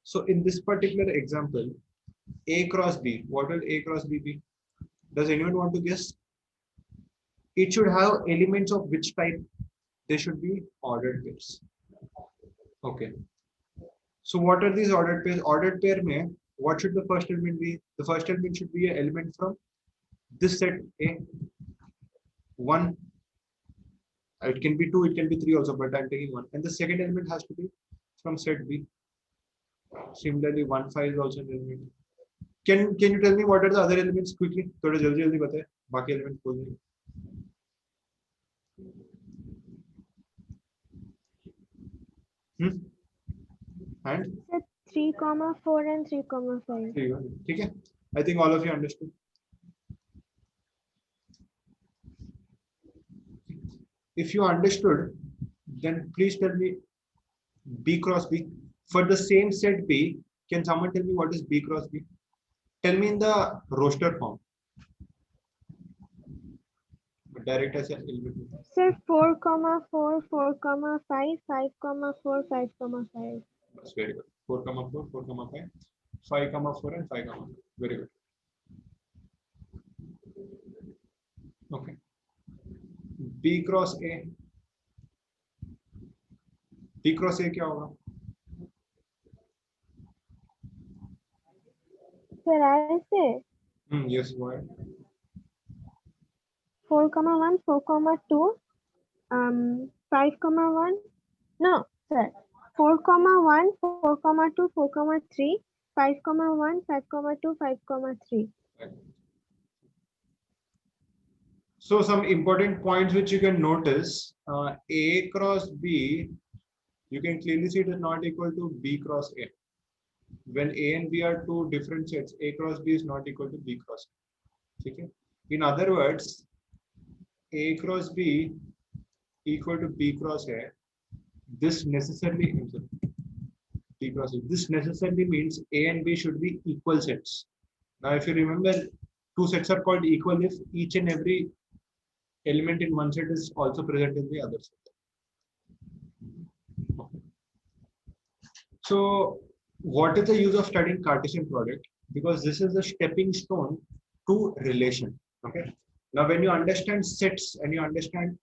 So in this particular example, A cross B, what will A cross B be? Does anyone want to guess? It should have elements of which type? They should be ordered pairs. Okay. So what are these ordered pairs? Ordered pair mein, what should the first element be? The first element should be an element from this set A. One. It can be two, it can be three also, but I'm taking one. And the second element has to be from set B. Similarly, 1 5 is also an element. Can you tell me what are the other elements quickly? थोड़े जल्दी जल्दी बताएं. बाकी element खोल देंगे. And 3, 4 and 3, 5. ठीक है. I think all of you understood. If you understood, then please tell me B cross B. For the same set B, can someone tell me what is B cross B? Tell me in the roster form. Direct as a Sir, 4, 4, 4, 5, 5, 4, 5, 5. That's very good. 4, 4, 4, 5, 5, 4, and 5, 5. Very good. Okay. B cross A. B cross A क्या होगा? Sir, I say. Yes, go ahead. 4, 1, 4, 2, 5, 1. No, sir. 4, 1, 4, 2, 4, 3, 5, 1, 5, 2, 5, 3. So some important points which you can notice, A cross B, you can clearly see it is not equal to B cross A. When A and B are two different sets, A cross B is not equal to B cross A. Okay? In other words, A cross B equal to B cross A. This necessarily means A and B should be equal sets. Now, if you remember, two sets are called equal if each and every element in one set is also present in the other set. So, what is the use of studying Cartesian product? Because this is the stepping stone to relation. Okay. Now, when you understand sets and you understand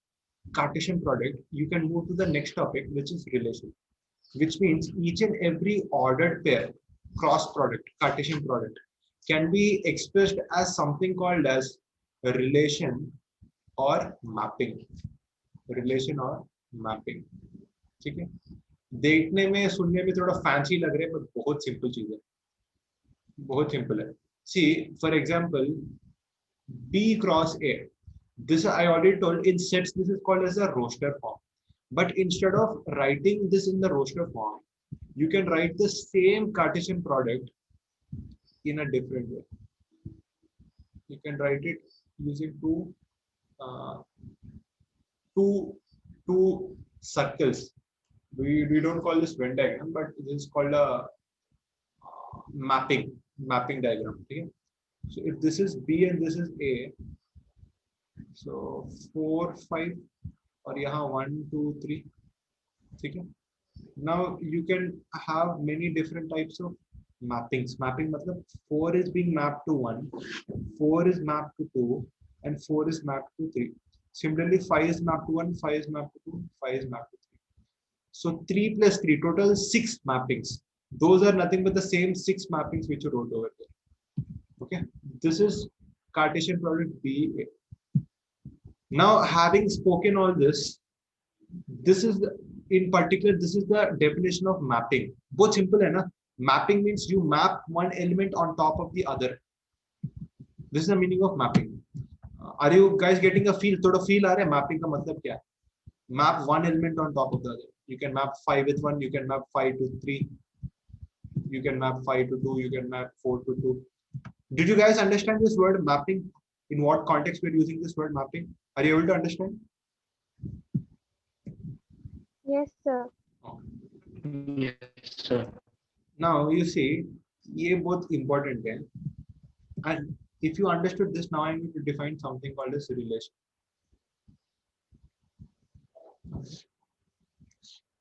Cartesian product, you can move to the next topic, which is relation, which means each and every ordered pair, cross product, Cartesian product, can be expressed as something called as a relation or mapping. Relation or mapping. ठीक है. देखने में सुनने में थोड़ा fancy लग रहा है, पर बहुत सिंपल चीज है. बहुत सिंपल है. See, for example, B cross A. This I already told in sets. This is called as a roster form. But instead of writing this in the roster form, you can write the same Cartesian product in a different way. You can write it using two circles. We don't call this Venn diagram, but this is called a mapping diagram. Okay? So if this is B and this is A, so 4, 5, or यहाँ 1, 2, 3. Okay? Now you can have many different types of mappings. Mapping matlab 4 is being mapped to 1, 4 is mapped to 2, and 4 is mapped to 3. Similarly, 5 is mapped to 1, 5 is mapped to 2, 5 is mapped to 3. So 3 plus 3, total 6 mappings. Those are nothing but the same 6 mappings which you wrote over there. Okay, this is Cartesian product BA. Now, having spoken all this, this is in particular, this is the definition of mapping. Both simple, hai na? Mapping means you map one element on top of the other. This is the meaning of mapping. Are you guys getting a feel? Thoda feel aa raha hai mapping ka matlab kya hai? Map one element on top of the other. You can map 5 with 1, you can map 5 to 3, you can map 5 to 2, you can map 4 to 2. Did you guys understand this word mapping? In what context we're using this word mapping? Are you able to understand? Yes, sir. Yes, sir. Now you see, ये बहुत important है. And if you understood this, now I'm going to define something called as relation.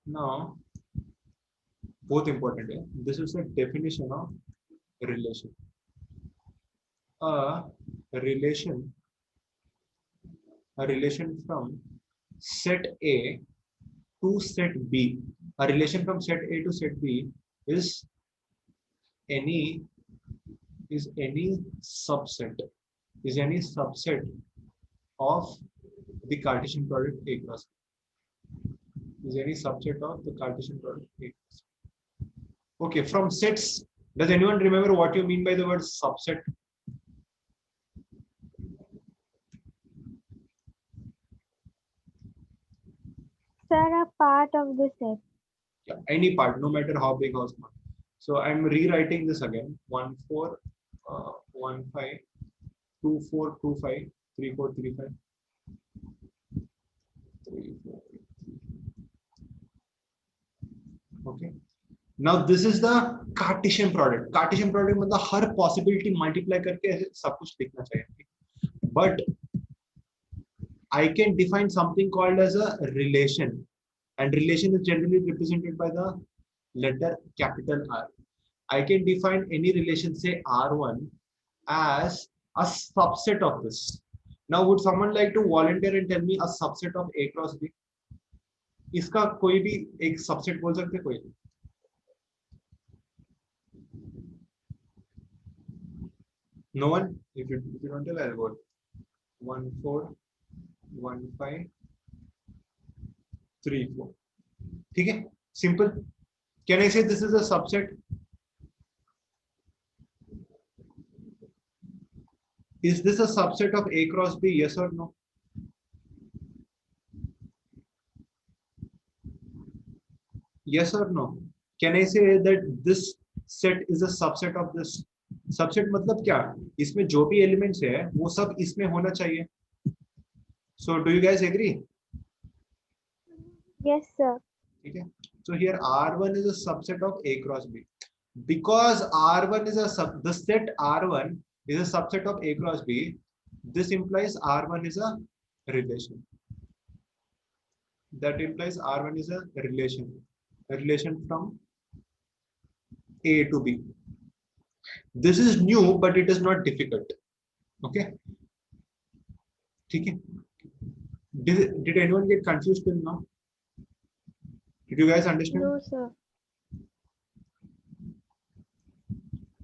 Now, both important. Yeah? This is the definition of relation. A relation, a relation from set A to set B. A relation from set A to set B is any subset of the Cartesian product A cross B. Is any subset of the Cartesian product A cross B. Okay, from sets, does anyone remember what you mean by the word subset? Sir, a part of the set. Yeah, any part, no matter how big or small. So I'm rewriting this again. 1 4 1 5 2 4 2 5 3 4 3 5 3 4. Okay. Now this is the Cartesian product. Cartesian product मतलब हर possibility multiply करके ऐसे सब कुछ लिखना चाहिए. But I can define something called as a relation, and relation is generally represented by the letter capital R. I can define any relation, say R1, as a subset of this. Now, would someone like to volunteer and tell me a subset of A cross B? इसका कोई भी एक subset बोल सकते हैं कोई? No one? If you don't tell, I'll go. 1 4 1 5 3 4. ठीक है? Simple. Can I say this is a subset? Is this a subset of A cross B? Yes or no? Yes or no? Can I say that this set is a subset of this? Subset मतलब क्या? इसमें जो भी elements है, वो सब इसमें होना चाहिए. So do you guys agree? Yes, sir. Okay. So here R1 is a subset of A cross B. Because R1 is the set R1 is a subset of A cross B, this implies R1 is a relation. That implies R1 is a relation from A to B. This is new, but it is not difficult. Okay. Did anyone get confused till now? Did you guys understand? No, sir.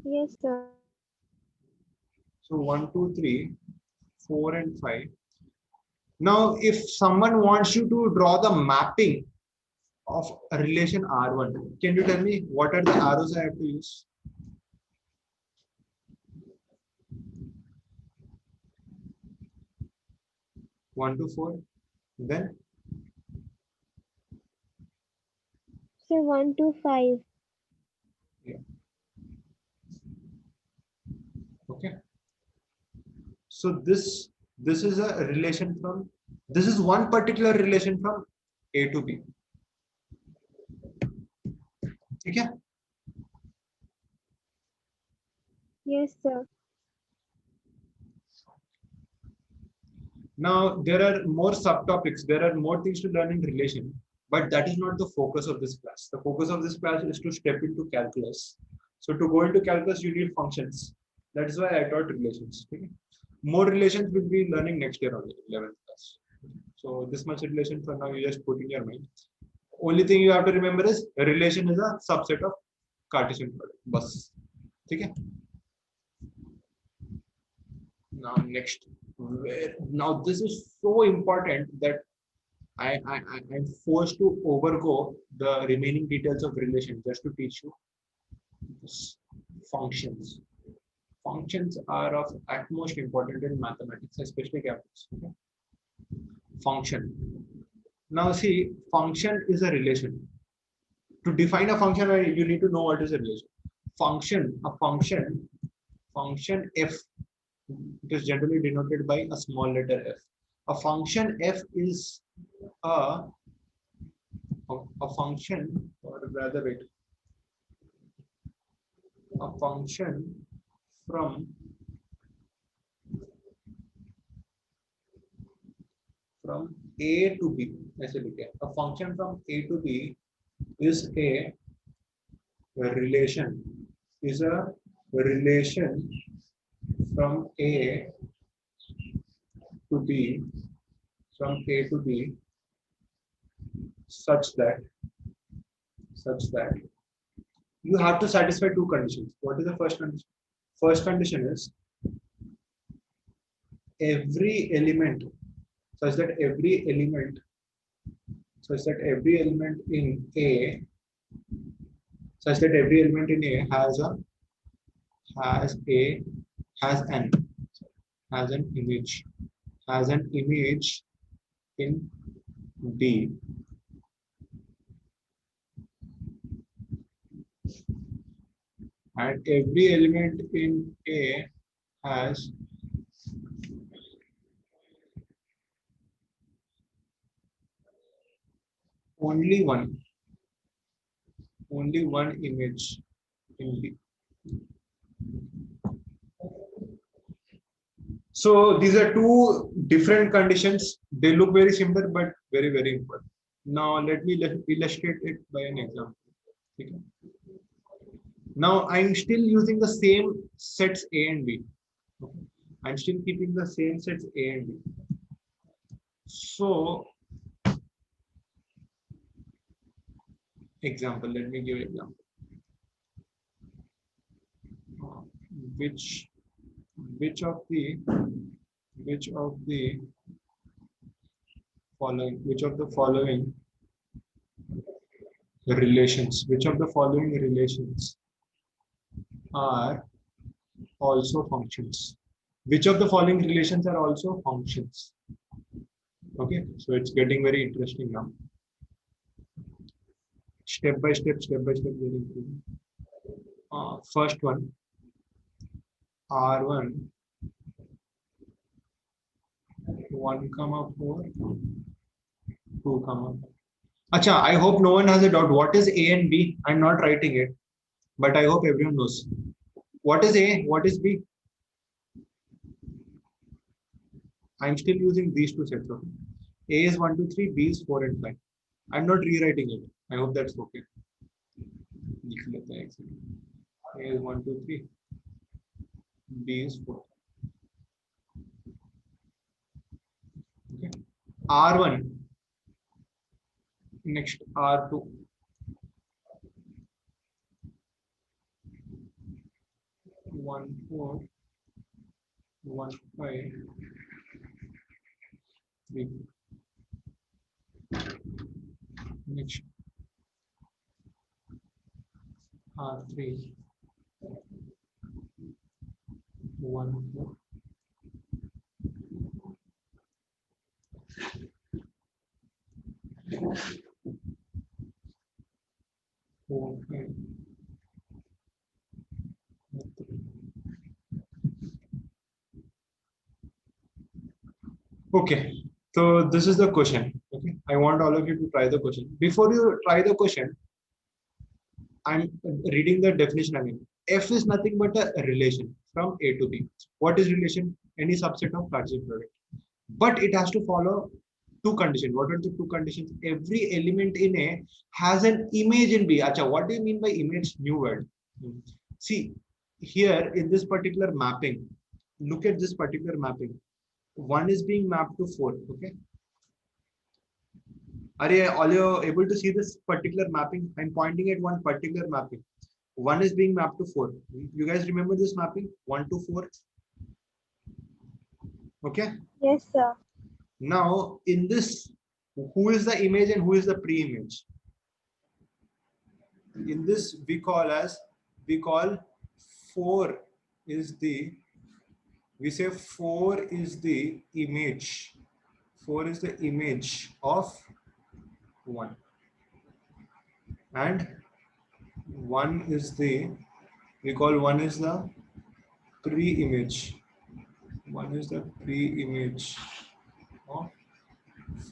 Yes, sir. So 1, 2, 3, 4, and 5. Now, if someone wants you to draw the mapping of a relation R1, can you tell me what are the arrows I have to use? One to 4. Then? So 1 to 5. Yeah. Okay. So this is a relation from, this is one particular relation from A to B. Okay. Yes, sir. Now there are more subtopics, there are more things to learn in relation, but that is not the focus of this class. The focus of this class is to step into calculus. So to go into calculus, you need functions. That is why I taught relations. Okay? More relations will be learning next year only, 11th class. So this much relation for now, you just put in your mind. Only thing you have to remember is a relation is a subset of Cartesian product. Bus. Okay? Now next. Now this is so important that I'm forced to overgo the remaining details of relation just to teach you functions. Functions are of utmost importance in mathematics, especially calculus. Okay? Function. Now see, function is a relation. To define a function, you need to know what is a relation. Function f. It is generally denoted by a small letter f. A function f is a function, or rather wait, a function from A to B. A function from A to B is a a relation is a relation from A to B, from A to B, such that you have to satisfy two conditions. What is the first condition? First condition is every element such that every element in A has an image in B, and every element in A has only one image in B. So these are two different conditions. They look very similar, but very, very important. Now let me illustrate it by an example. Okay. Now I'm still using the same sets A and B. Okay. I'm still keeping the same sets A and B. So example, let me give example. Which of the following relations are also functions? Which of the following relations are also functions? Okay, so it's getting very interesting now. Step by step, we're improving. First one, R1 1, 4, 2, 5. Acha, I hope no one has a doubt. What is A and B? I'm not writing it, but I hope everyone knows. What is A? What is B? I'm still using these two sets. Okay? A is 1, 2, 3, B is 4 and 5. I'm not rewriting it. I hope that's okay. A is 1, 2, 3. B is 4. Okay. R1. Next R2. 1, 4, 1, 5, 3. Next R3. 1, 4. Okay, so this is the question. Okay, I want all of you to try the question. Before you try the question, I'm reading the definition again. F is nothing but a relation from A to B. What is relation? Any subset of Cartesian product. But it has to follow two conditions. What are the two conditions? Every element in A has an image in B. Acha, what do you mean by image? New word. See, here in this particular mapping, look at this particular mapping. 1 is being mapped to 4. Okay. Are you all able to see this particular mapping? I'm pointing at one particular mapping. 1 is being mapped to 4. You guys remember this mapping? 1 to 4. Okay. Yes, sir. Now, in this, who is the image and who is the pre-image? In this, we call 4 is the, we say 4 is the image. 4 is the image of 1. And 1 is the, we call 1 is the pre-image. 1 is the pre-image of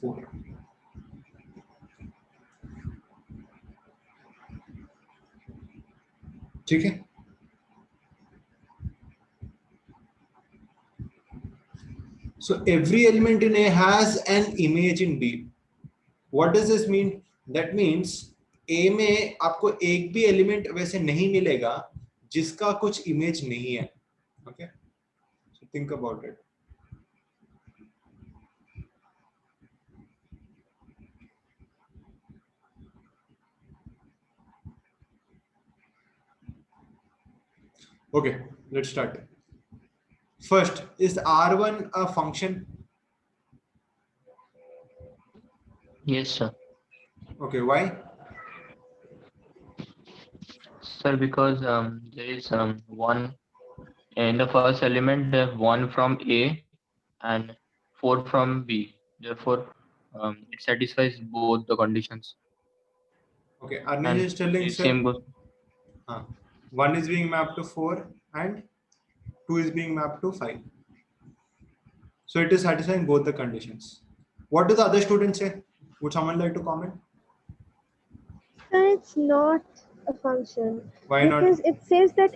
4. Okay. So every element in A has an image in B. What does this mean? That means ए में आपको एक भी element वैसे नहीं मिलेगा जिसका कुछ image नहीं है. Okay, so think about it. Okay, let's start. First, is R1 a function? Yes, sir. Okay, why? Sir, because there is one in the first element, they have one from A and four from B. Therefore, it satisfies both the conditions. Okay, Anish And is telling, the sir, same goes. 1 is being mapped to 4 and 2 is being mapped to 5. So it is satisfying both the conditions. What do the other students say? Would someone like to comment? Sir, it's not a function Why not? because it says that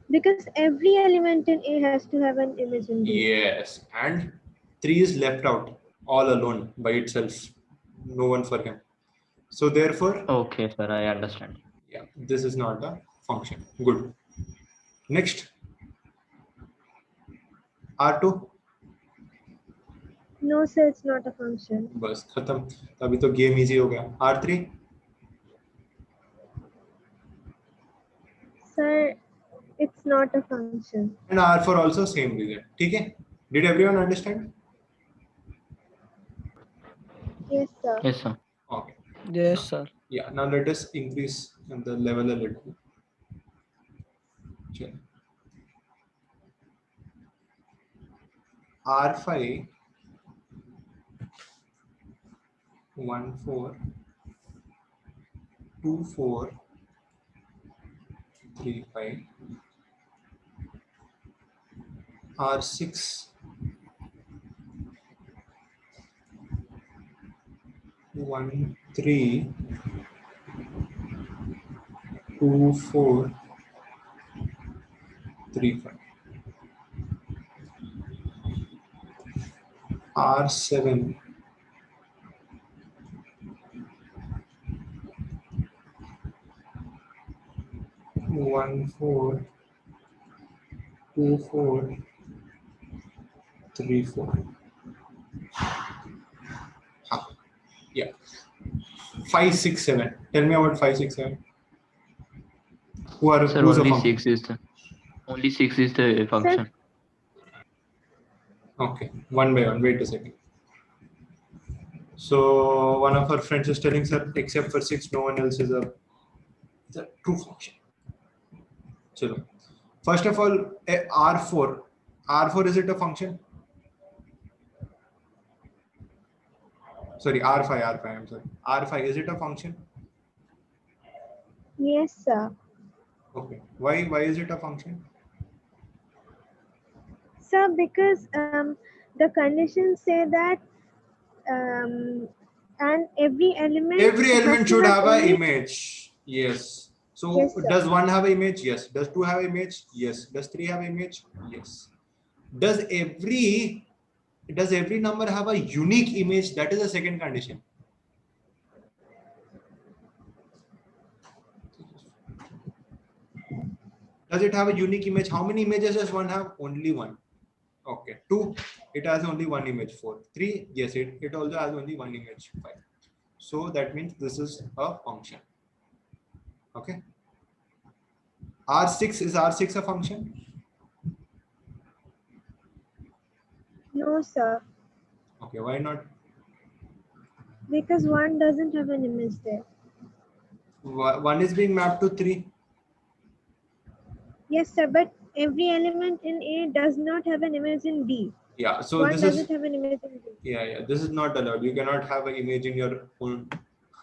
because every element in A has to have an image in B. Yes, and 3 is left out all alone by itself. No one for him. So therefore, Okay, sir, I understand. yeah, this is not a function. Good. Next, R2. No, sir, it's not a function. बस खत्म. अभी तो game easy हो गया. R3. Sir, it's not a function. And R4 also same reason. ठीक है? Did everyone understand? Yes, sir. Yes, sir. Okay. Yes, sir. Yeah. Now let us increase the level a little. Chalo. R5 1 4 2 4 3 5. R6 1 3 2 4 3 5. R7 1 4 2 4 3 4. Yeah. 5 6 7. Tell me about 5 6 7. Sir, Who's a only function? 6 is the function. Okay, one by one. Wait a second. So one of our friends is telling, sir, except for 6, no one else is a true function. Chalo. First of all, R4. R4, is it a function? Sorry, R5, I'm sorry. R5, is it a function? Yes, sir. Okay. Why is it a function? Sir, because the conditions say that and every element should have an only- image. Yes. So Yes, sir. does 1 have an image? Yes. Does 2 have an image? Yes. Does 3 have an image? Yes. Does every number have a unique image? That is the second condition. Does it have a unique image? How many images does 1 have? Only 1. Okay. 2, it has only 1 image. 4. 3, yes, it also has only 1 image. 5. So that means this is a function. Okay. R6, is R6 a function? No, sir. Okay, why not? Because 1 doesn't have an image there. 1 is being mapped to 3. Yes, sir, but every element in A does not have an image in B. Yeah, so 1 this doesn't is, have an image in B. yeah, this is not allowed. You cannot have an image in your own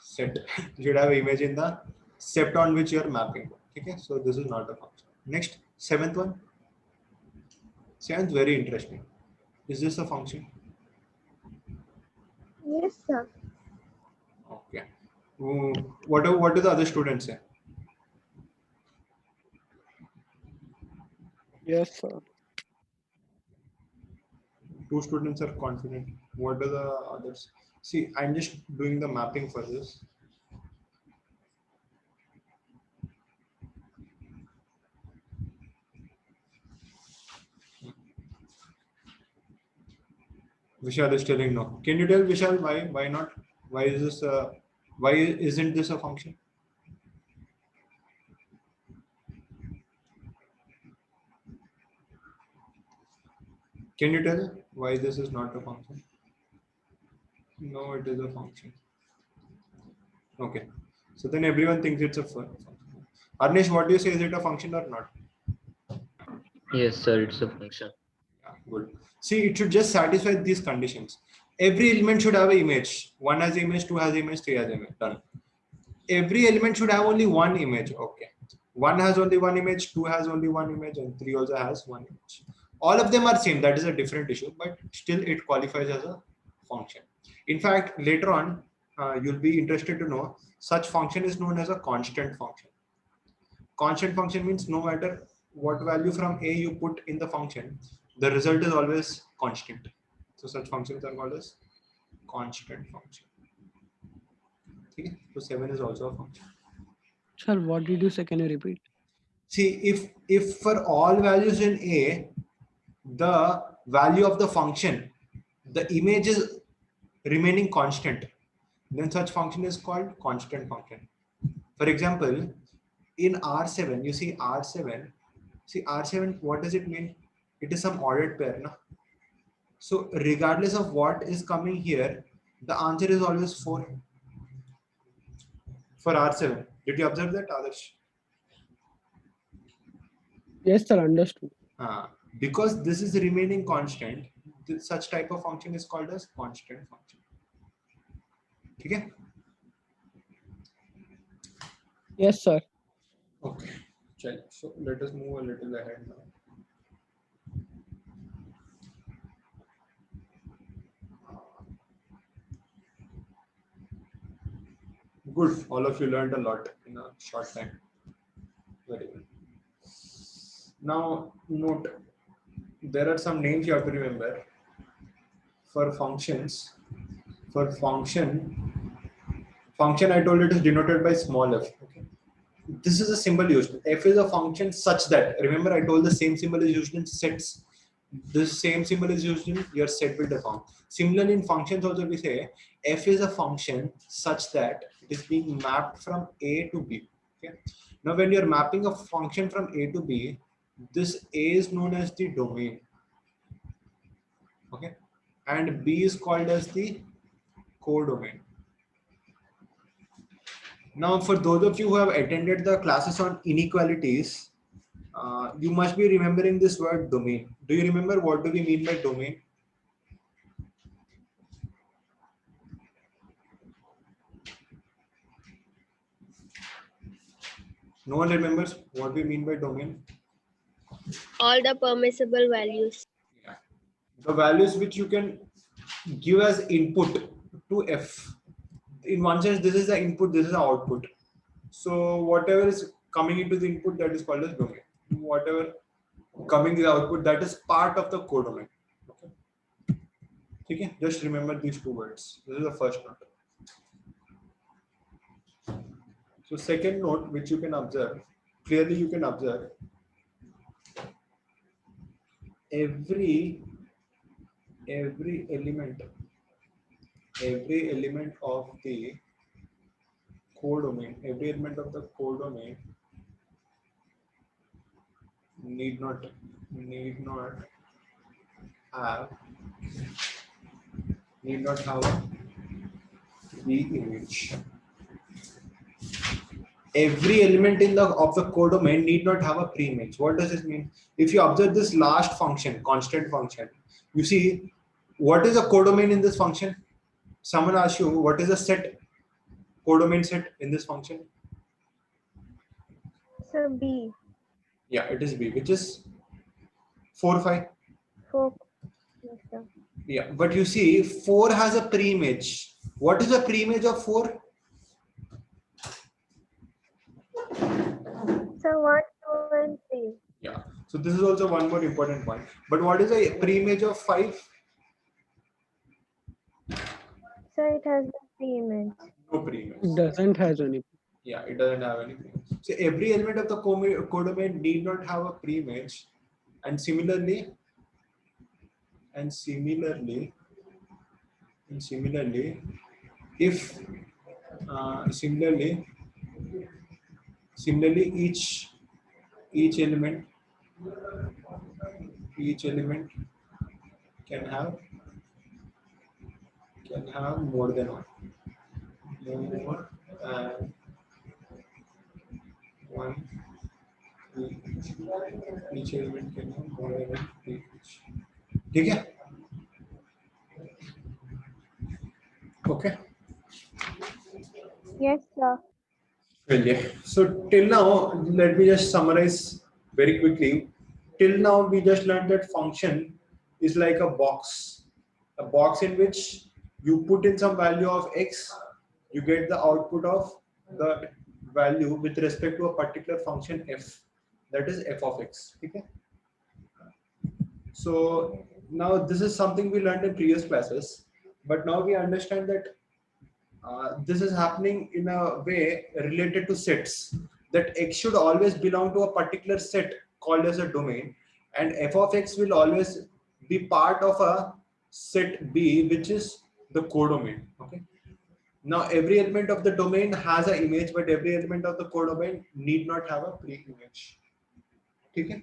set. You should have an image in the set on which you are mapping. Okay, so this is not a function. Next, 7th one. 7th, very interesting. Is this a function? Yes, sir. Okay. What do the other students say? Yes, sir. 2 students are confident. What do the others? See, I'm just doing the mapping for this. Vishal is telling no. Can you tell Vishal why? Why not? Why is this? Why isn't this a function? Can you tell why this is not a function? No, it is a function. Okay. So then everyone thinks it's a function. Arnish, what do you say? Is it a function or not? Yes, sir, it's a function. Yeah, good. See, it should just satisfy these conditions. Every element should have an image. One has image, two has image, three has image. Done. Every element should have only one image. Okay. One has only one image, two has only one image, and three also has one image. All of them are same. That is a different issue, but still it qualifies as a function. In fact, later on, you'll be interested to know such function is known as a constant function. Constant function means no matter what value from a you put in the function, the result is always constant. So such functions are called as constant function. Okay? So 7 is also a function. Sir, what did you say? Can you repeat? See, if for all values in a, the value of the function, the image is remaining constant, then such function is called constant function. For example, in R7, you see R7. See R7, what does it mean? It is some ordered pair, no? So regardless of what is coming here, the answer is always 4 for R7. Did you observe that, Adarsh? Yes, sir, understood. Because this is remaining constant, such type of function is called as constant function. Okay? Yes, sir. Okay. So let us move a little ahead now. Good. All of you learned a lot in a short time. Very good. Now note, there are some names you have to remember for functions. For function I told it is denoted by small f. Okay. This is a symbol used. F is a function such that, remember I told the same symbol is used in sets. This same symbol is used in your set builder form. Similarly, in functions also we say f is a function such that it is being mapped from A to B. Okay. Now, when you're mapping a function from A to B, this A is known as the domain. Okay. And B is called as the codomain. Now, for those of you who have attended the classes on inequalities, you must be remembering this word domain. Do you remember what do we mean by domain? No one remembers what we mean by domain? All the permissible values. Yeah. The values which you can give as input to F. In one sense, this is the input, this is the output. So whatever is coming into the input, that is called as domain. Whatever coming to the output, that is part of the codomain. Okay, just remember these two words. This is the first note. So second note, which you can observe, clearly you can observe every element of the codomain, every element of the codomain need not have the image. Every element of the codomain need not have a pre-image. What does this mean? If you observe this last function, constant function, you see what is a codomain in this function? Someone asks you what is a set, codomain set in this function? So B. Yeah, it is B, which is 4, 5. 4. Yes, sir. Yeah, but you see 4 has a pre-image. What is the pre-image of 4? So 1, 2, and 3. Yeah. So this is also one more important point. But what is the pre-image of 5? So it has the pre-image. No pre-image. It doesn't has any. Yeah, it doesn't have any pre-image. So every element of the codomain need not have a pre-image, and similarly, And similarly, if similarly each element can have more than one. More than one each element can have more than one each. ठीक है? Okay. Yes, sir. Well, yeah. So till now, let me just summarize very quickly. Till now, we just learned that function is like a box in which you put in some value of x, you get the output of the value with respect to a particular function f, that is f of x. Okay. So now this is something we learned in previous classes, but now we understand that this is happening in a way related to sets, that x should always belong to a particular set called as a domain, and f of x will always be part of a set B, which is the codomain. Okay. Now every element of the domain has an image, but every element of the codomain need not have a pre-image. Okay.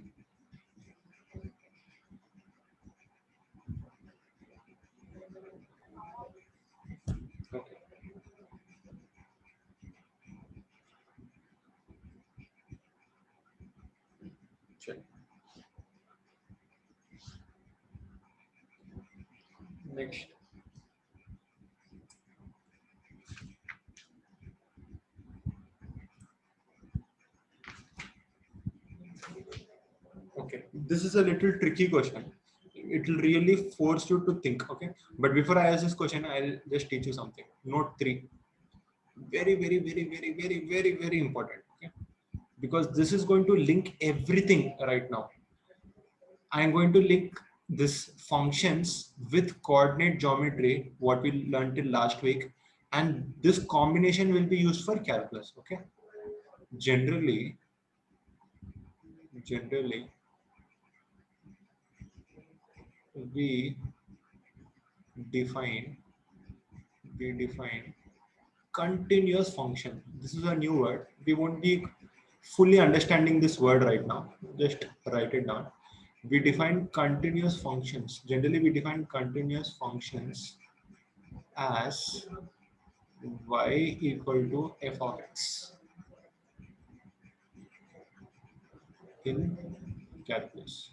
Okay. Check. Next. Okay, this is a little tricky question. It will really force you to think. Okay, but before I ask this question, I'll just teach you something. Note 3. Very, very, very, very, very, very, very important. Okay, because this is going to link everything right now. I'm going to link this functions with coordinate geometry, what we learned in last week, and this combination will be used for calculus. Okay, generally we define continuous function. This is a new word. We won't be fully understanding this word right now. Just write it down. We define continuous functions. Generally, we define continuous functions as y equal to f of x in calculus.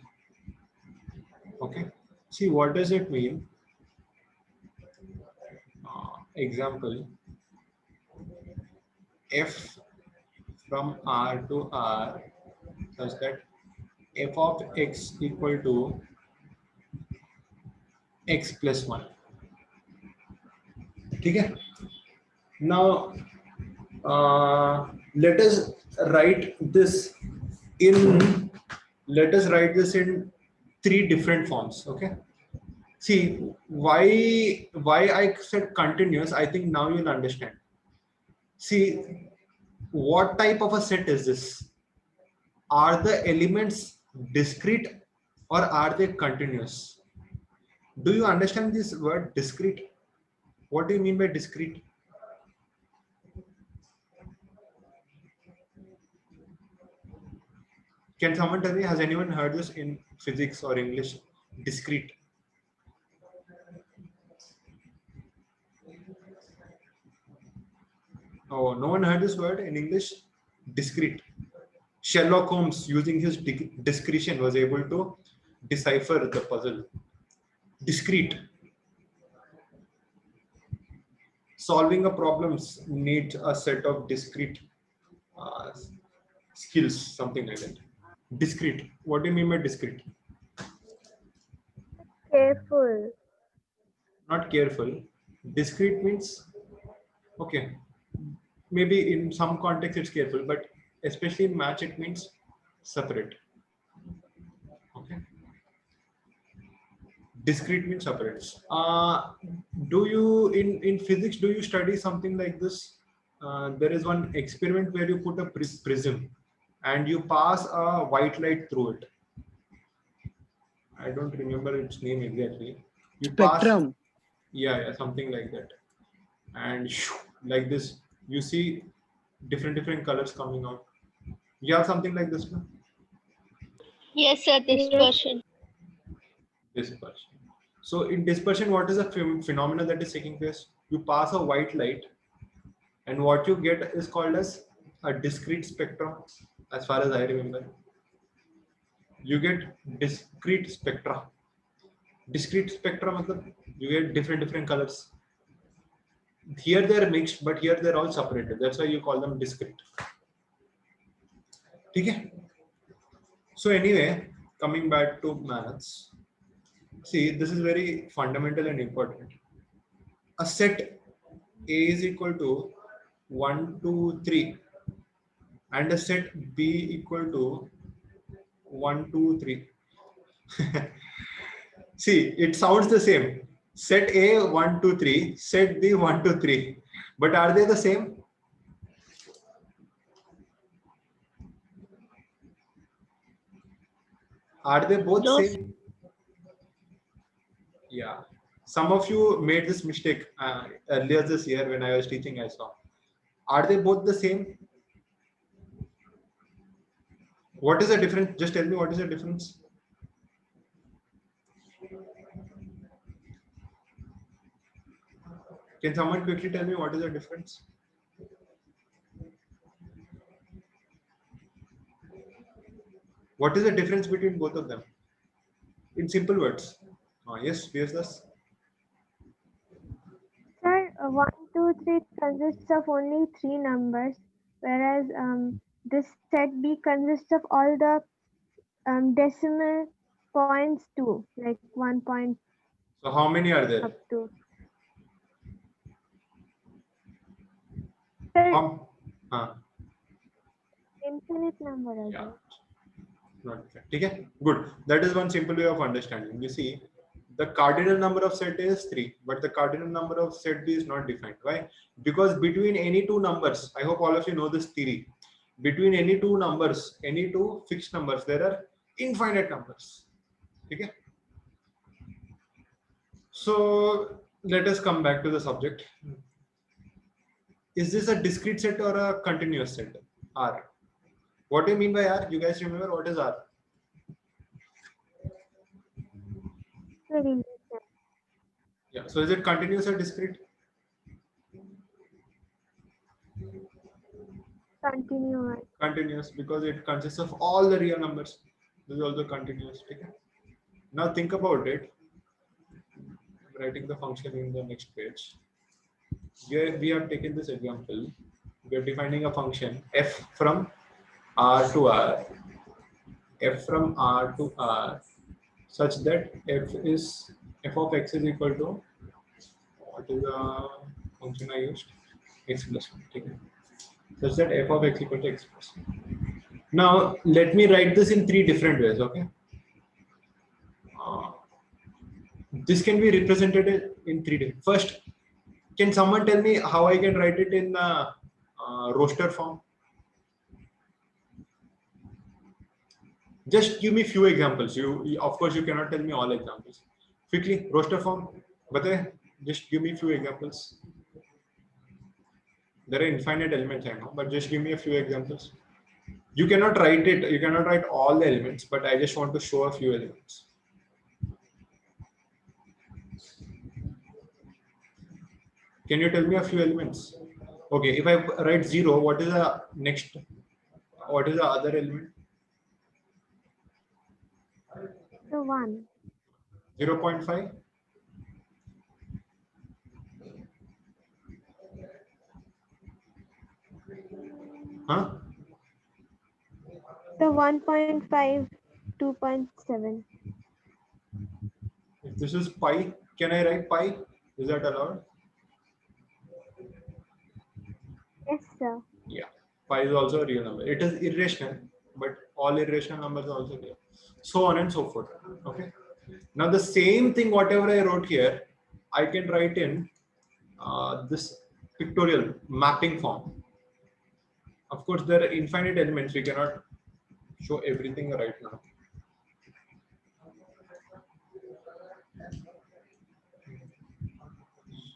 Okay. See, what does it mean? Example, f from R to R such that f of x equal to x plus 1. Okay. Now, let us write this in 3 different forms. Okay. See, why I said continuous, I think now you'll understand. See, what type of a set is this? Are the elements discrete or are they continuous? Do you understand this word discrete? What do you mean by discrete? Can someone tell me, has anyone heard this in physics or English? Discrete. Oh, no one heard this word in English? Discrete. Sherlock Holmes, using his discretion, was able to decipher the puzzle. Discrete. Solving a problem needs a set of discrete skills, something like that. Discrete. What do you mean by discrete? Careful. Not careful. Discrete means, okay, maybe in some context it's careful, but especially in math it means separate. Okay. Discrete means separate. Do you in physics, do you study something like this? There is one experiment where you put a prism and you pass a white light through it. I don't remember its name exactly. You Spectrum. Yeah, something like that. And like this, you see different colors coming out. You have something like this, no? Yes, sir. Dispersion. Dispersion. So in dispersion, what is the phenomena that is taking place? You pass a white light, and what you get is called as a discrete spectrum, as far as I remember. You get discrete spectra. Discrete spectrum matlab you get different colors. Here they are mixed, but here they're all separated. That's why you call them discrete. Okay. So anyway, coming back to maths. See, this is very fundamental and important. A set A is equal to 1, 2, 3, and a set B equal to 1, 2, 3. See, it sounds the same. Set A 1, 2, 3, set B 1, 2, 3. But are they the same? Are they both No, same? Yeah. Some of you made this mistake earlier this year when I was teaching, I saw. Are they both the same? What is the difference? Just tell me what is the difference? Can someone quickly tell me what is the difference? What is the difference between both of them? In simple words. Yes, this. Sir, 1, 2, 3 consists of only 3 numbers, whereas this set B consists of all the decimal points too, like 1 point So how many are there? up to. Sir, infinite number as Yeah. well. Not exact. Okay, good. That is one simple way of understanding. You see, the cardinal number of set A is 3, but the cardinal number of set B is not defined. Why? Because between any two numbers, I hope all of you know this theory. Between any two numbers, any two fixed numbers, there are infinite numbers. Okay. So let us come back to the subject. Is this a discrete set or a continuous set? R. What do you mean by R? You guys remember what is R? Very little. Yeah. So is it continuous or discrete? Continuous. Continuous, because it consists of all the real numbers. This is also continuous. Okay. Now think about it. I'm writing the function in the next page. Here we have taken this example. We are defining a function f from R to R, f from R to R, such that f of x is equal to, what is the function I used? X plus 1. Okay. Such that f of x equal to x plus 1. Now let me write this in 3 different ways. Okay. This can be represented in 3 different. First, can someone tell me how I can write it in roster form? Just give me few examples. Of course, you cannot tell me all examples. Quickly, roster form. But just give me few examples. There are infinite elements, I know, but just give me a few examples. You cannot write it. You cannot write all the elements, but I just want to show a few elements. Can you tell me a few elements? Okay, if I write 0, what is the next? What is the other element? The 1. 0.5. Huh? The 1.5, 2.7. If this is pi, can I write pi? Is that allowed? Yes, sir. Yeah. Pi is also a real number. It is irrational, but all irrational numbers are also real. So on and so forth. Okay. Now the same thing, whatever I wrote here, I can write in this pictorial mapping form. Of course, there are infinite elements. We cannot show everything right now.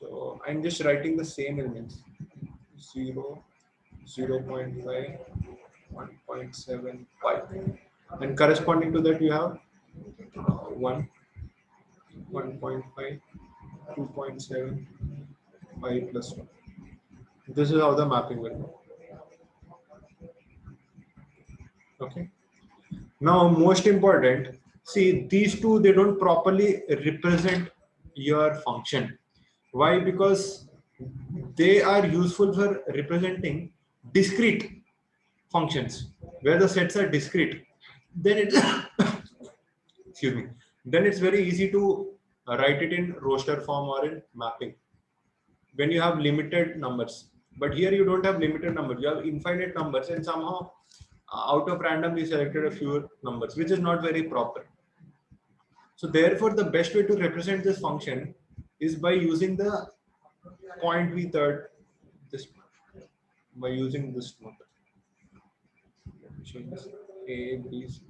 So I'm just writing the same elements. 0, 0.5, 1.75. And corresponding to that, you have 1, 1.5, 2.7, 5 plus 1. This is how the mapping will go. Okay. Now, most important, see these two, they don't properly represent your function. Why? Because they are useful for representing discrete functions. Where the sets are discrete, then it excuse me, then it's very easy to write it in roster form or in mapping when you have limited numbers. But here you don't have limited numbers, you have infinite numbers, and somehow out of random you selected a few numbers, which is not very proper. So therefore the best way to represent this function is by using the point we third, this, by using this mode. Change A, B, C.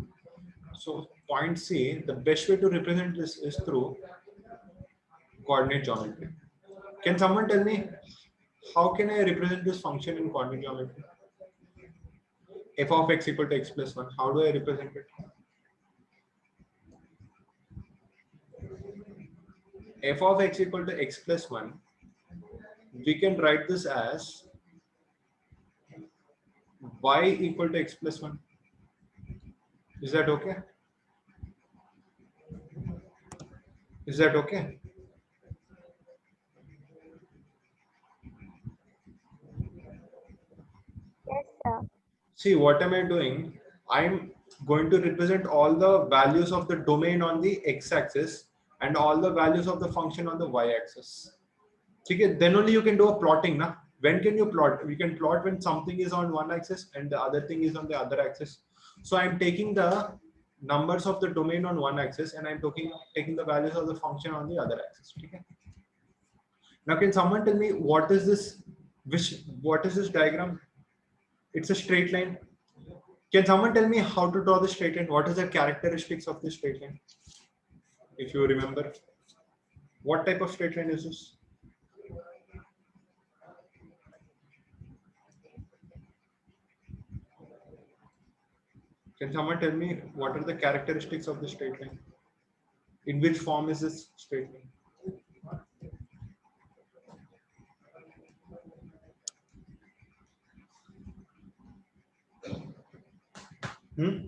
So point C, the best way to represent this is through coordinate geometry. Can someone tell me how can I represent this function in coordinate geometry? F of x equal to x plus 1. How do I represent it? F of x equal to x plus 1. We can write this as y equal to x plus 1. Is that okay? Is that okay? Yes, sir. See, what am I doing? I'm going to represent all the values of the domain on the x-axis and all the values of the function on the y-axis. Okay, then only you can do a plotting. Na? When can you plot? We can plot when something is on one axis and the other thing is on the other axis. So I'm taking the numbers of the domain on one axis and I'm taking the values of the function on the other axis. Okay? Now, can someone tell me what is this? What is this diagram? It's a straight line. Can someone tell me how to draw the straight line? What is the characteristics of this straight line? If you remember, what type of straight line is this? Can someone tell me what are the characteristics of the straight line? In which form is this straight line? Hmm?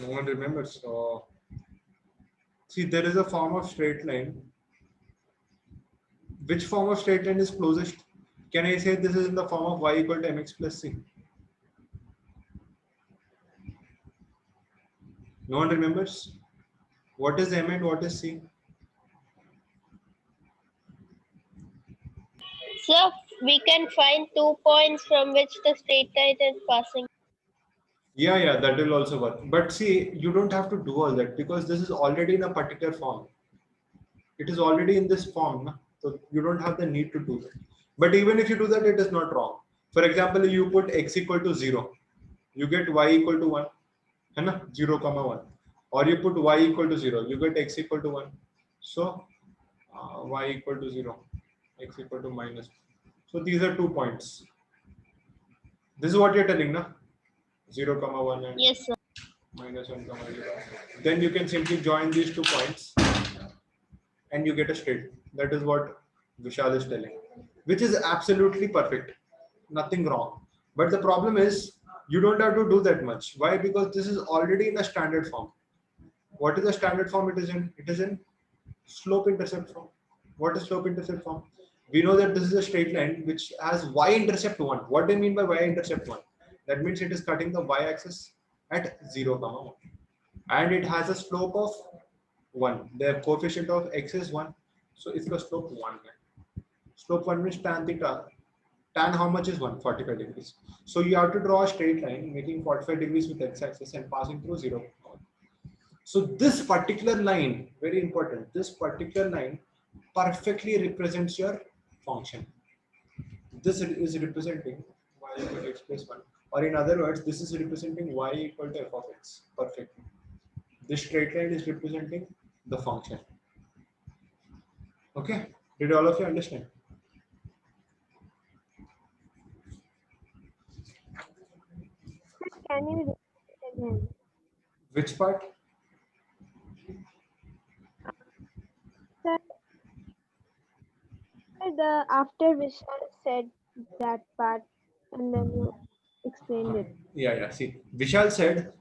No one remembers. So, see, there is a form of straight line. Which form of straight line is closest? Can I say this is in the form of y equal to mx plus c? No one remembers? What is m and what is c? Sir, we can find 2 points from which the straight line is passing. Yeah, that will also work. But see, you don't have to do all that because this is already in a particular form. It is already in this form, na? So you don't have the need to do that. But even if you do that, it is not wrong. For example, you put x equal to 0, you get y equal to 1, है ना? 0, 1. Or you put y equal to 0, you get x equal to 1. So y equal to 0, x equal to minus. So these are 2 points. This is what you're telling, na? 0, 1 and Yes, sir. minus 1, 0. Then you can simply join these 2 points and you get a straight. That is what Vishal is telling, which is absolutely perfect. Nothing wrong. But the problem is you don't have to do that much. Why? Because this is already in a standard form. What is the standard form it is in? It is in slope intercept form. What is slope intercept form? We know that this is a straight line which has y-intercept 1. What do you mean by y-intercept 1? That means it is cutting the y-axis at 0, 1. And it has a slope of 1. The coefficient of x is 1. So it's the slope 1. Slope 1 means tan theta. Tan how much is 1? 45 degrees. So you have to draw a straight line making 45 degrees with x-axis and passing through 0. So this particular line, very important, this particular line perfectly represents your function. This is representing y equal to x plus 1, or in other words, this is representing y equal to f of x. Perfect. This straight line is representing the function. Okay, did all of you understand? Can you repeat it again? Which part? Sir, the after Vishal said that part and then you explained it. Yeah. See, Vishal said,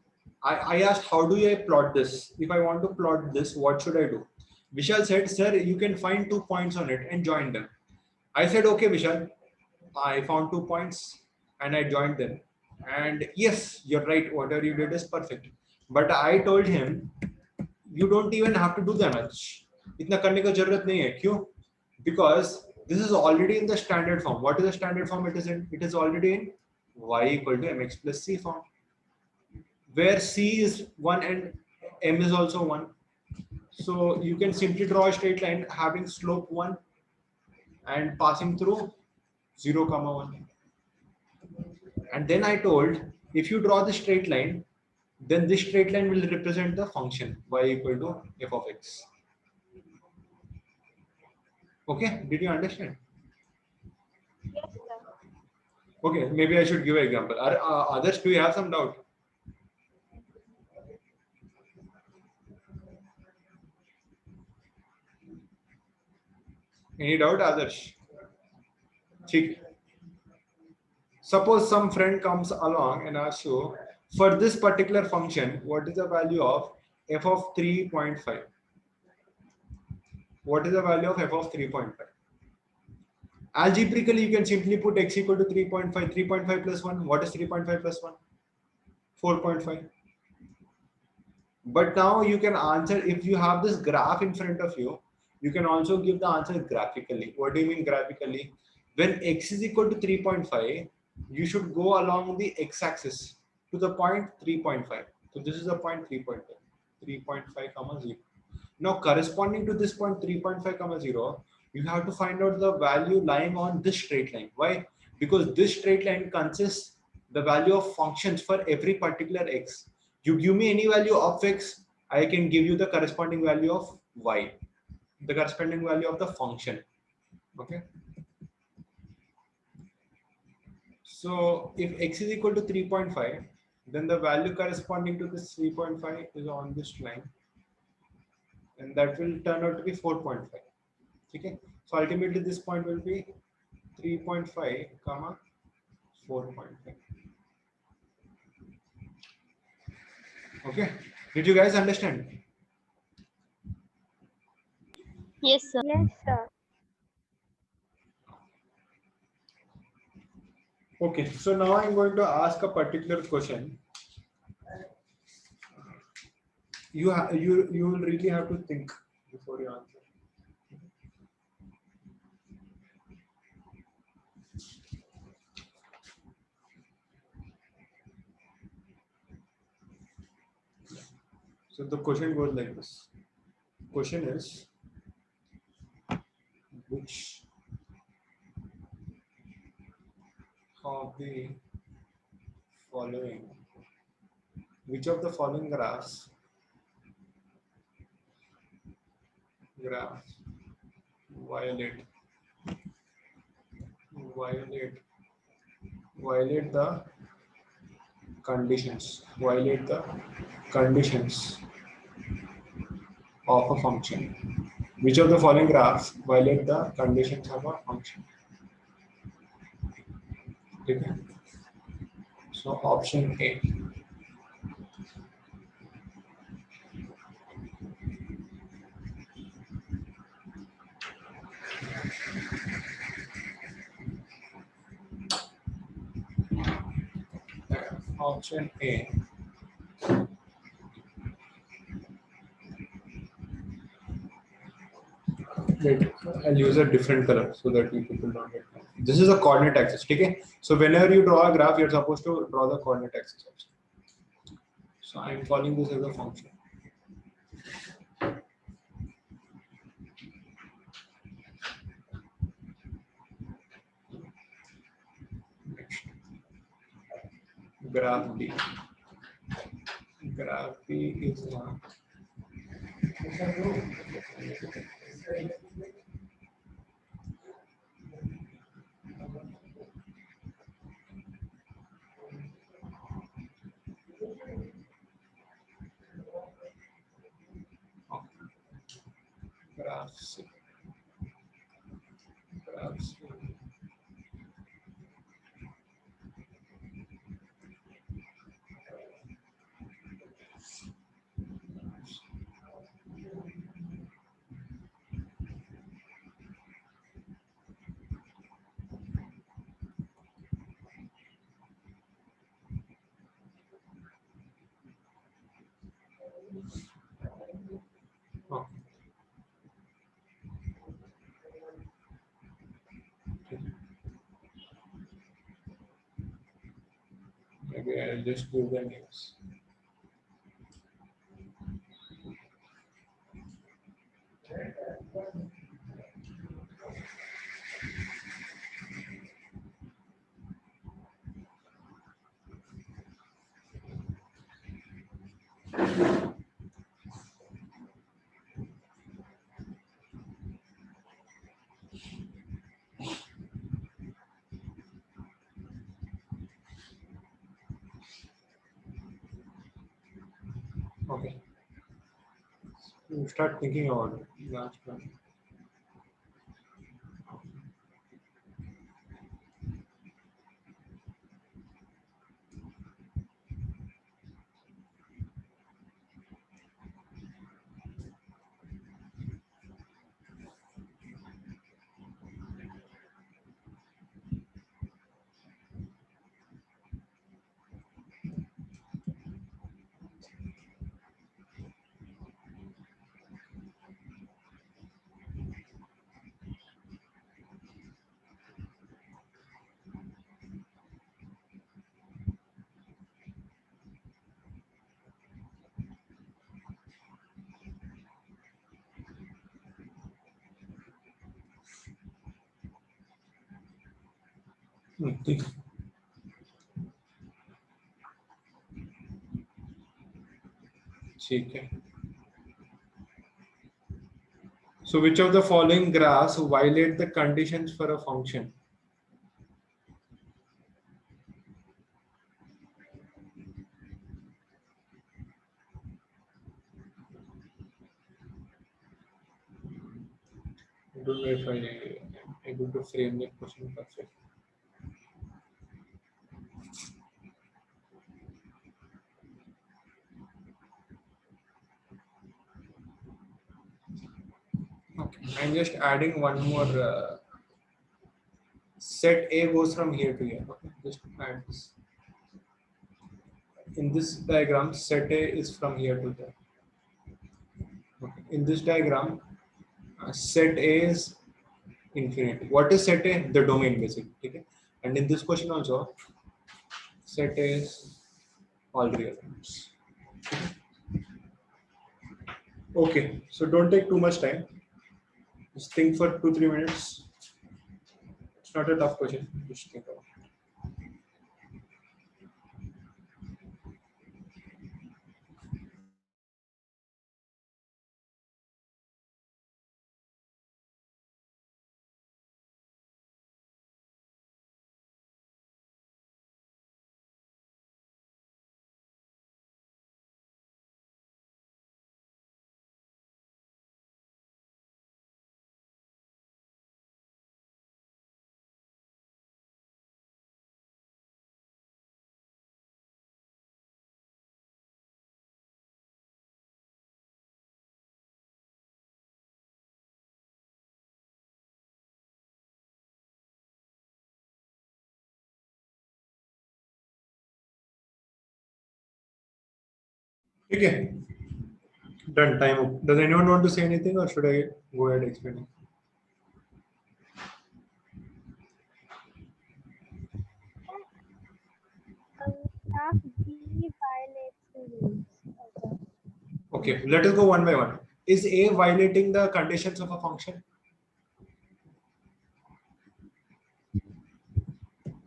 I asked, how do I plot this? If I want to plot this, what should I do? Vishal said, sir, you can find 2 points on it and join them. I said, okay, Vishal. I found 2 points and I joined them. And yes, you're right. Whatever you did is perfect. But I told him, you don't even have to do that much. इतना करने का जरूरत नहीं है. क्यों? Because this is already in the standard form. What is the standard form it is in? It is already in y equal to mx plus c form, where c is 1 and m is also 1. So you can simply draw a straight line having slope 1 and passing through 0, 1. And then I told, if you draw the straight line, then this straight line will represent the function y equal to f of x. Okay, did you understand? Yes, sir. Okay, maybe I should give an example. Others, do you have some doubt? Any doubt, others? ठीक. Suppose some friend comes along and asks you, for this particular function, what is the value of f of 3.5? What is the value of f of 3.5? Algebraically, you can simply put x equal to 3.5. 3.5 plus 1. What is 3.5 plus 1? 4.5. But now you can answer, if you have this graph in front of you, you can also give the answer graphically. What do you mean graphically? When x is equal to 3.5, you should go along the x-axis to the point 3.5. So this is the point 3.5, 3.5, 0. Now corresponding to this point 3.5, 0, you have to find out the value lying on this straight line. Why? Because this straight line consists the value of functions for every particular x. You give me any value of x, I can give you the corresponding value of y, the corresponding value of the function. Okay. So if x is equal to 3.5, then the value corresponding to this 3.5 is on this line, and that will turn out to be 4.5. Okay. So ultimately this point will be 3.5, 4.5. Okay. Did you guys understand? Yes, sir. Yes, sir. Okay. So now I'm going to ask a particular question. You will really have to think before you answer. So the question goes like this. Question is, which of the following, which of the following graphs violate the conditions of a function? Which of the following graphs violate the conditions of a function? Okay. So option A. Option A. Wait, I'll use a different color so that you people don't get confused. This is a coordinate axis. Okay. So whenever you draw a graph, you're supposed to draw the coordinate axis also. So I'm calling this as a function. graph D. Graph D is now. Graph C. Graph C. Oh. Maybe I'll just do the names. Okay. You start thinking about it. Last one. ठीक ठीक है. So which of the following graphs violate the conditions for a function? I don't know if I am able to frame the question perfectly. Okay. I'm just adding one more. Set A goes from here to here. Okay. Just add this. In this diagram, set A is from here to there. Okay. In this diagram, set A is infinity. What is set A? The domain basically. Okay. And in this question also, set A is all real numbers. Okay, so don't take too much time. Just think for 2-3 minutes. It's not a tough question. Just think about it. Okay. Done. Time up. Does anyone want to say anything, or should I go ahead explaining? Graph D violates the rules of the Okay, let us go one by one. Is A violating the conditions of a function?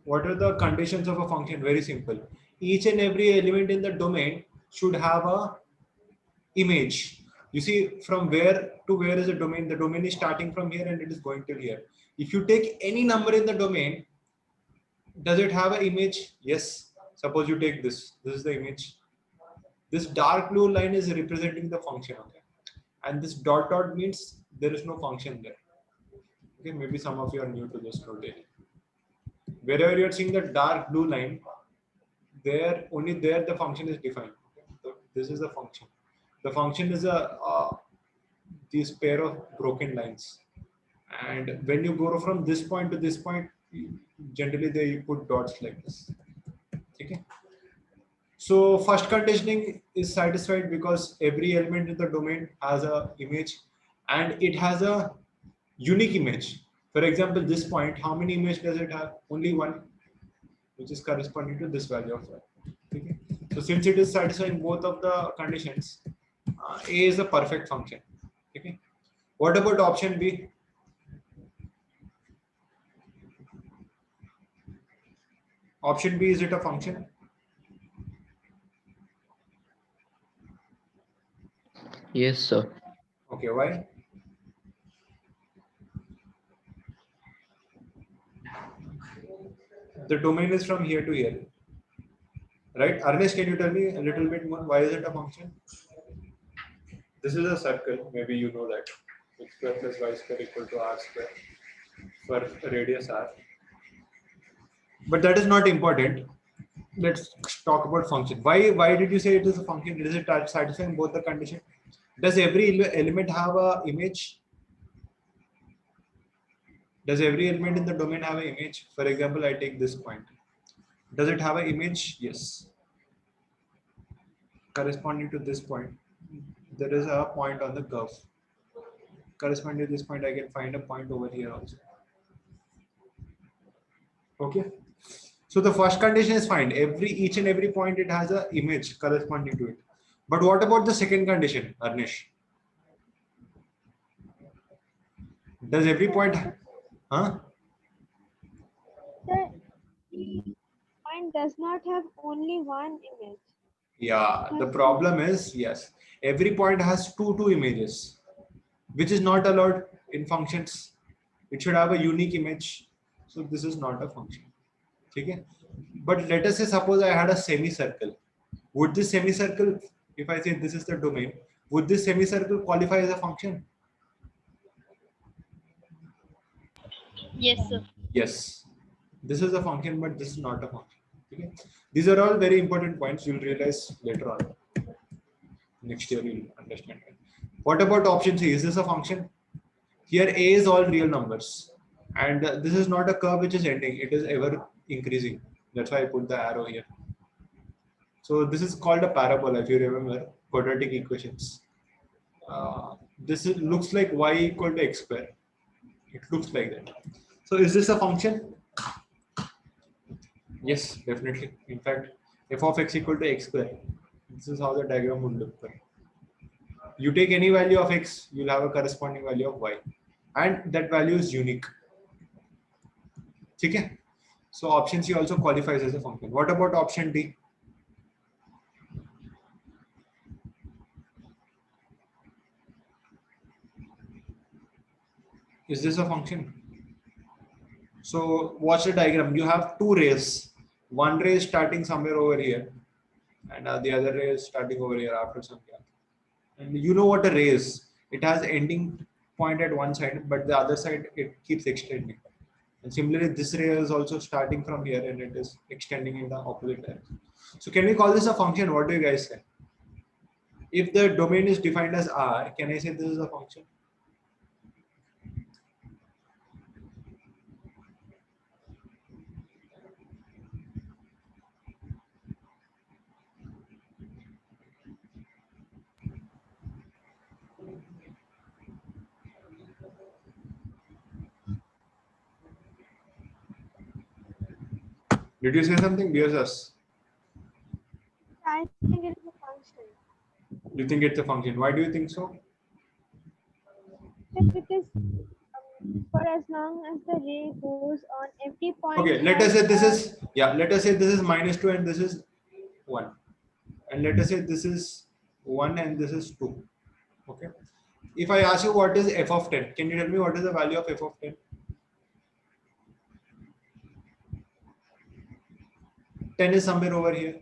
What are the conditions of a function? Very simple. each and every element in the domain should have a image. You see, from where to where is the domain? The domain is starting from here and it is going till here. If you take any number in the domain, does it have an image? Yes. Suppose you take this. This is the image. This dark blue line is representing the function. Okay. And this dot dot means there is no function there. Okay. Maybe some of you are new to this notation. Wherever you are seeing the dark blue line, there only there the function is defined. Okay. So this is the function. The function is these pair of broken lines. And when you go from this point to this point, generally they put dots like this. Okay. So first conditioning is satisfied because every element in the domain has a image and it has a unique image. For example, this point, how many image does it have? Only one, which is corresponding to this value of y. Okay. So since it is satisfying both of the conditions, A is a perfect function. Okay. What about option B? Option B, is it a function? Yes, sir. Okay, why? The domain is from here to here, right? Ernest, can you tell me a little bit more? Why is it a function? This is a circle. Maybe you know that. X square plus y square equal to r square for radius r. But that is not important. Let's talk about function. Why did you say it is a function? Is it satisfying both the condition? Does every element have a image? Does every element in the domain have an image? For example, I take this point. Does it have an image? Yes. Corresponding to this point, there is a point on the curve. Corresponding to this point, I can find a point over here also. Okay. So the first condition is fine. Each and every point it has an image corresponding to it. But what about the second condition, Arnish? Does every point, huh? Sir, point does not have only one image. Yeah, the problem is, yes, every point has two images, which is not allowed in functions. It should have a unique image. So this is not a function. Okay? But let us say, suppose I had a semicircle. Would this semicircle, if I say this is the domain, would this semicircle qualify as a function? Yes, sir. Yes. This is a function, but this is not a function. Okay? These are all very important points. You'll realize later on. Next year you'll understand. What about option C? Is this a function? Here A is all real numbers. And this is not a curve which is ending. It is ever increasing. That's why I put the arrow here. So this is called a parabola, if you remember quadratic equations. Looks like y equal to x square. It looks like that. So is this a function? Yes, definitely. In fact, f of x equal to x square. This is how the diagram would look like. You take any value of x, you'll have a corresponding value of y. And that value is unique. Okay? So option C also qualifies as a function. What about option D? Is this a function? So watch the diagram. You have two rays. One ray is starting somewhere over here, and the other ray is starting over here after some gap. And you know what a ray is? It has ending point at one side, but the other side it keeps extending. And similarly, this ray is also starting from here and it is extending in the opposite direction. So can we call this a function? What do you guys say? If the domain is defined as R, can I say this is a function? Did you say something? Yes. I think it is a function. You think it's a function? Why do you think so? Because for as long as the ray goes on every point. Okay, let us say this is, yeah, let us say this is -2 and this is 1. And let us say this is 1 and this is 2. Okay. If I ask you what is f of 10, can you tell me what is the value of f of 10? 10 is somewhere over here.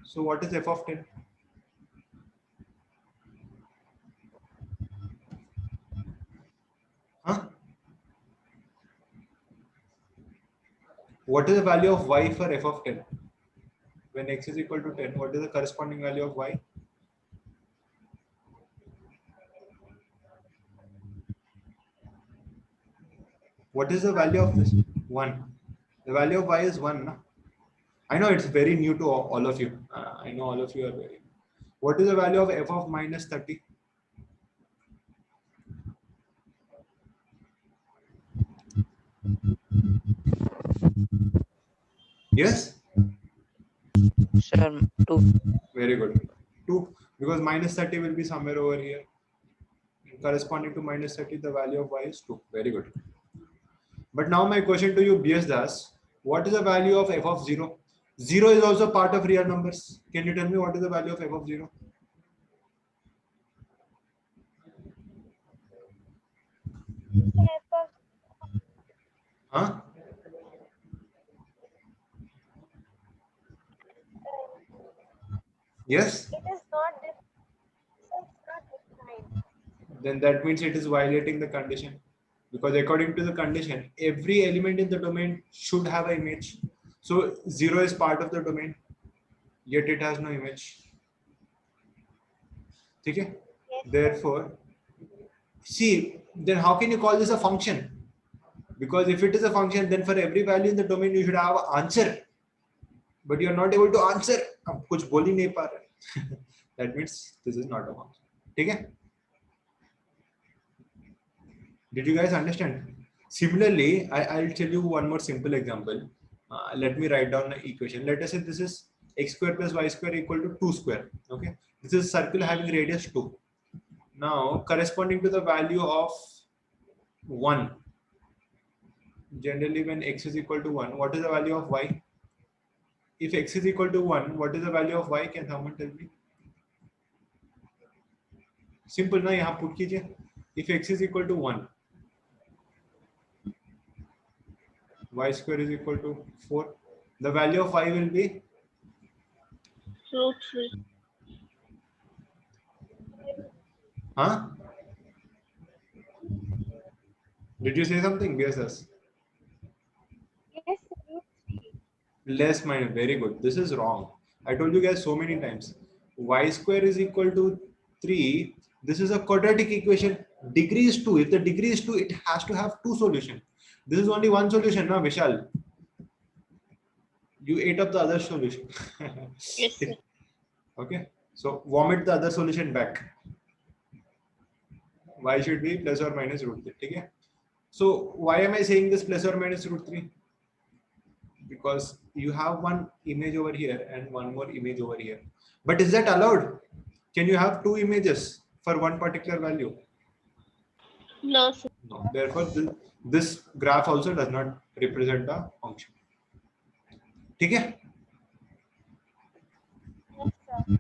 So what is f of 10? Huh? What is the value of y for f of 10? When x is equal to 10, what is the corresponding value of y? What is the value of this? 1. The value of y is 1. Na? I know it's very new to all of you. I know all of you are very. What is the value of f of minus 30? Yes? Sir, 2. Very good. 2. Because minus 30 will be somewhere over here. Corresponding to minus 30, the value of y is 2. Very good. But now my question to you, BS Das, what is the value of f of 0? 0 is also part of real numbers. Can you tell me what is the value of f of 0? Huh? Yes? It is not defined. Then that means it is violating the condition. Because according to the condition, every element in the domain should have an image. So 0 is part of the domain, yet it has no image. Okay? Therefore, see, then how can you call this a function? Because if it is a function, then for every value in the domain, you should have an answer. But you are not able to answer. अब कुछ बोल ही नहीं पा रहे. That means this is not a function. Okay? Did you guys understand? Similarly, I'll tell you one more simple example. Let me write down the equation. Let us say this is x square plus y square equal to 2 square. Okay. This is a circle having radius 2. Now, corresponding to the value of 1, generally when x is equal to 1, what is the value of y? If x is equal to 1, what is the value of y? Can someone tell me? Simple na, yahan put kijiye. If x is equal to 1, y square is equal to 4. The value of y will be Root 3. Huh? Did you say something, BSS? Yes, Less minus. Very good. This is wrong. I told you guys so many times. Y square is equal to 3. This is a quadratic equation. Degree is 2. If the degree is 2, it has to have 2 solutions. This is only one solution, na Vishal? You ate up the other solution. Yes, sir. Okay. So vomit the other solution back. Y should be plus or minus root 3. Okay? So why am I saying this plus or minus root 3? Because you have one image over here and one more image over here. But is that allowed? Can you have 2 images for one particular value? No, sir. No. Therefore, this graph also does not represent a function. Okay? yes, sir.